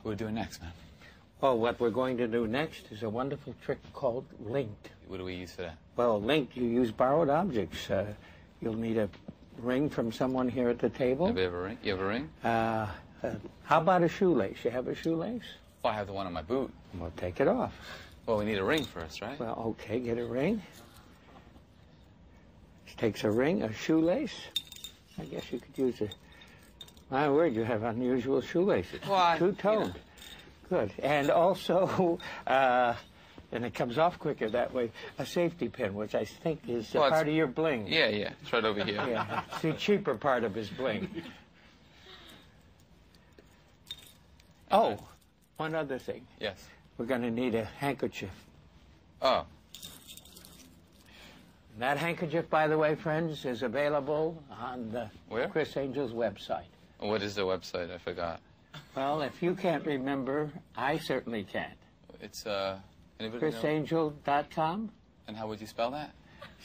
What are we doing next, man? Well, what we're going to do next is a wonderful trick called linked. What do we use for that? Well, linked, you use borrowed objects. You'll need a ring from someone here at the table. Do you have a ring? You have a ring? How about a shoelace? You have a shoelace? Well, I have the one on my boot. Well, take it off. Well, we need a ring first, right? Well, okay, get a ring. This takes a ring, a shoelace. I guess you could use a... My word, you have unusual shoelaces. Well, Two-toned. You know. Good. And also, and it comes off quicker that way, a safety pin, which I think is part of your bling. Yeah, it's right over here. Yeah, it's the cheaper part of his bling. Oh, one other thing. Yes. We're going to need a handkerchief. Oh. That handkerchief, by the way, friends, is available on the Criss Angel's website. What is the website? I forgot. Well, if you can't remember, I certainly can't. It's, anybody know? ChrissAngel.com. And how would you spell that?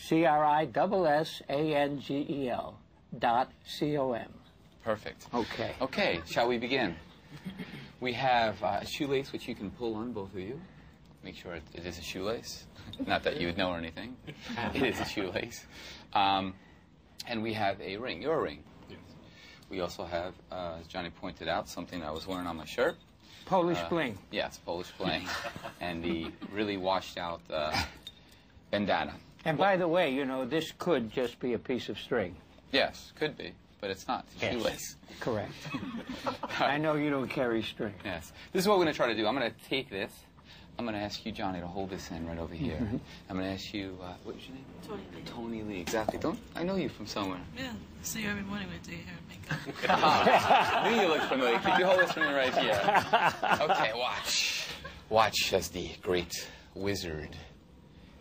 CRISSANGEL.com. Perfect. Okay. Okay, shall we begin? We have a shoelace which you can pull on, both of you. Make sure it is a shoelace. Not that you would know or anything. It is a shoelace. And we have a ring, your ring. We also have, as Johnny pointed out, something I was wearing on my shirt. Polish bling. Yes, Polish bling. And the really washed out bandana. And by the way, you know, this could just be a piece of string. Yes, could be, but it's not. It's a shoelace. Correct. I know you don't carry string. Yes. This is what we're going to try to do. I'm going to take this. I'm going to ask you, Johnny, to hold this in right over here. Mm-hmm. I'm going to ask you, what's your name? Tony Lee. Tony Lee, exactly. I know you from somewhere. Yeah, I see you every morning when I do your hair and makeup. I knew you looked familiar. Could you hold this for me right here? Okay, watch. Watch as the great wizard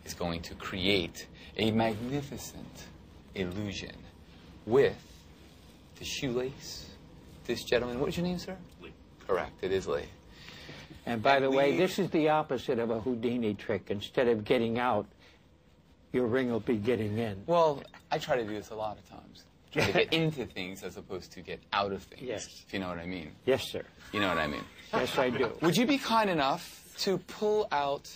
is going to create a magnificent illusion with the shoelace. This gentleman, what is your name, sir? Lee. Correct, it is Lee. And by the way, this is the opposite of a Houdini trick. Instead of getting out, your ring will be getting in. Well, I try to do this a lot of times. Try to get into things as opposed to get out of things. Yes. If you know what I mean. Yes, sir. You know what I mean. Yes, I do. Would you be kind enough to pull out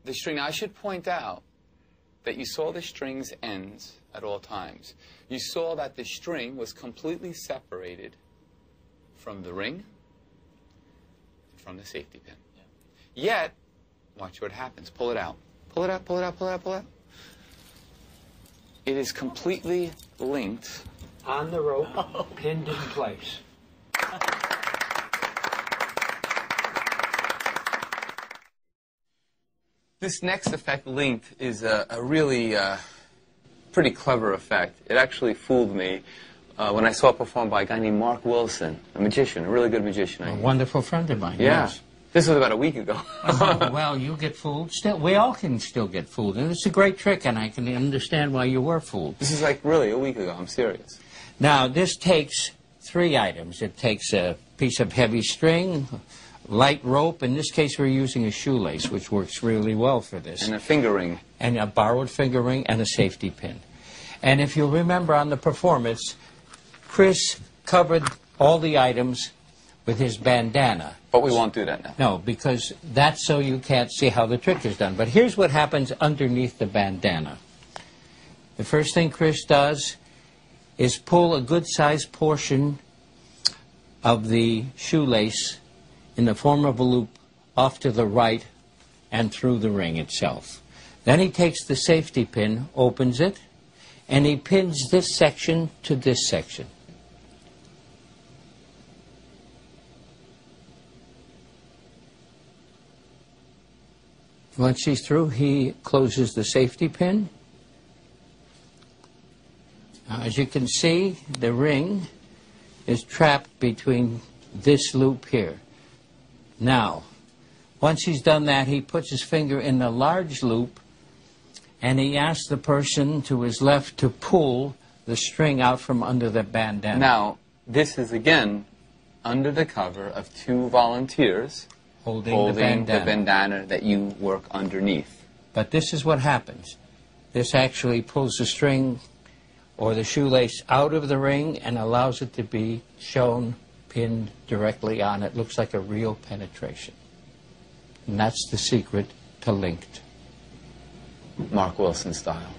the string? Now, I should point out that you saw the string's ends at all times. You saw that the string was completely separated from the ring, from the safety pin. Yeah. Yet, watch what happens. Pull it out. Pull it out, pull it out, pull it out, pull it out. It is completely linked. On the rope, pinned in place. This next effect, linked, is a really pretty clever effect. It actually fooled me when I saw it performed by a guy named Mark Wilson, a magician, a really good magician. A wonderful friend of mine, yeah. Yes. This was about a week ago. Well, you get fooled. Still, we all can still get fooled. And it's a great trick, and I can understand why you were fooled. This is like really a week ago. I'm serious. Now, this takes 3 items. It takes a piece of heavy string, light rope. In this case, we're using a shoelace, which works really well for this. And a finger ring. And a borrowed finger ring and a safety pin. And if you'll remember on the performance, Criss covered all the items with his bandana. But we won't do that now. No, because that's so you can't see how the trick is done. But here's what happens underneath the bandana. The first thing Criss does is pull a good-sized portion of the shoelace in the form of a loop off to the right and through the ring itself. Then he takes the safety pin, opens it, and he pins this section to this section. Once he's through, he closes the safety pin. Now, as you can see, the ring is trapped between this loop here. Now, once he's done that, he puts his finger in the large loop, and he asks the person to his left to pull the string out from under the bandana. Now, this is, again, under the cover of 2 volunteers holding the bandana that you work underneath. But this is what happens. This actually pulls the string or the shoelace out of the ring and allows it to be shown pinned directly on it. Looks like a real penetration. And that's the secret to linked. Mark Wilson style.